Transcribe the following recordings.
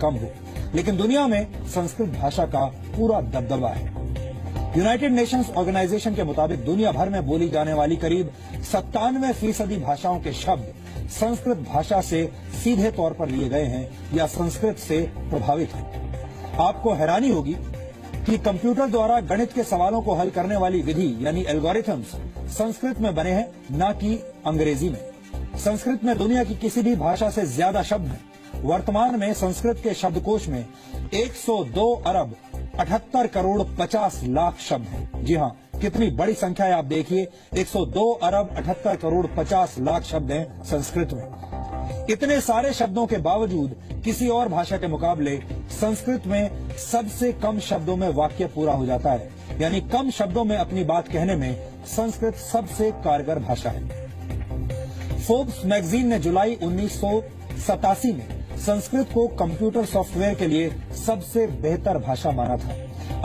कम हो, लेकिन दुनिया में संस्कृत भाषा का पूरा दबदबा है। यूनाइटेड नेशंस ऑर्गेनाइजेशन के मुताबिक दुनिया भर में बोली जाने वाली करीब 97% भाषाओं के शब्द संस्कृत भाषा से सीधे तौर पर लिए गए हैं या संस्कृत से प्रभावित हैं। आपको हैरानी होगी कि कंप्यूटर द्वारा गणित के सवालों को हल करने वाली विधि यानी एल्गोरिथम्स संस्कृत में बने हैं, न कि अंग्रेजी में। संस्कृत में दुनिया की किसी भी भाषा से ज्यादा शब्द हैं। वर्तमान में संस्कृत के शब्दकोश में 102 अरब 78 करोड़ 50 लाख शब्द हैं। जी हाँ, कितनी बड़ी संख्या है आप देखिए, 102 अरब 78 करोड़ 50 लाख शब्द हैं संस्कृत में। इतने सारे शब्दों के बावजूद किसी और भाषा के मुकाबले संस्कृत में सबसे कम शब्दों में वाक्य पूरा हो जाता है, यानी कम शब्दों में अपनी बात कहने में संस्कृत सबसे कारगर भाषा है। फोर्ब्स मैगजीन ने जुलाई 1987 में संस्कृत को कंप्यूटर सॉफ्टवेयर के लिए सबसे बेहतर भाषा माना था।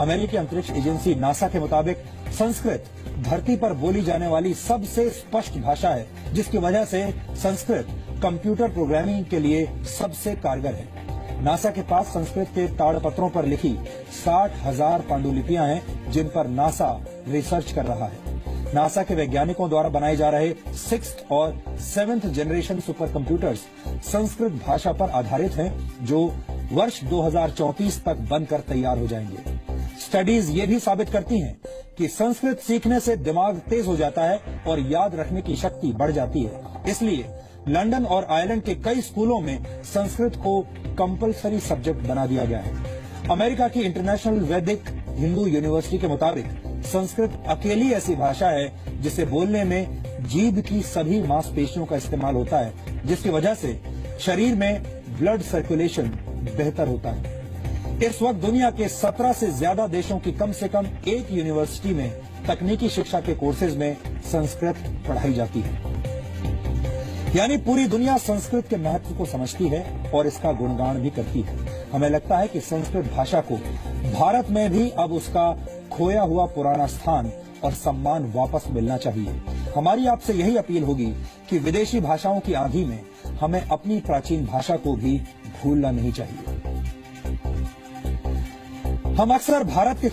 अमेरिकी अंतरिक्ष एजेंसी नासा के मुताबिक संस्कृत धरती पर बोली जाने वाली सबसे स्पष्ट भाषा है, जिसकी वजह से संस्कृत कंप्यूटर प्रोग्रामिंग के लिए सबसे कारगर है। नासा के पास संस्कृत के ताड़पत्रों पर लिखी 60,000 पांडुलिपियां हैं, जिन पर नासा रिसर्च कर रहा है। नासा के वैज्ञानिकों द्वारा बनाए जा रहे 6th और 7th generation super computers Sanskrit भाषा पर आधारित हैं, जो वर्ष 2034 तक बनकर तैयार हो जाएंगे। स्टडीज ये भी साबित करती हैं कि संस्कृत सीखने से दिमाग तेज हो जाता है और याद रखने की शक्ति बढ़ जाती है। इसलिए लंदन और आयरलैंड के कई स्कूलों में संस्कृत को कंपलसरी सब्जेक्ट बना दिया गया है। अमेरिका की इंटरनेशनल वैदिक हिंदू यूनिवर्सिटी के मुताबिक संस्कृत अकेली ऐसी भाषा है जिसे बोलने में जीभ की सभी मांसपेशियों का इस्तेमाल होता है, जिसकी वजह से शरीर में ब्लड सर्कुलेशन बेहतर होता है। इस वक्त दुनिया के 17 से ज्यादा देशों की कम से कम एक यूनिवर्सिटी में तकनीकी शिक्षा के कोर्सेज में संस्कृत पढ़ाई जाती है। यानी पूरी दुनिया संस्कृत के महत्व को समझती है और इसका गुणगान भी करती है। हमें लगता है कि संस्कृत भाषा को भारत में भी अब उसका खोया हुआ पुराना स्थान और सम्मान वापस मिलना चाहिए। हमारी आपसे यही अपील होगी कि विदेशी भाषाओं की आंधी में हमें अपनी प्राचीन भाषा को भी भूलना नहीं चाहिए। हम अक्सर भारत के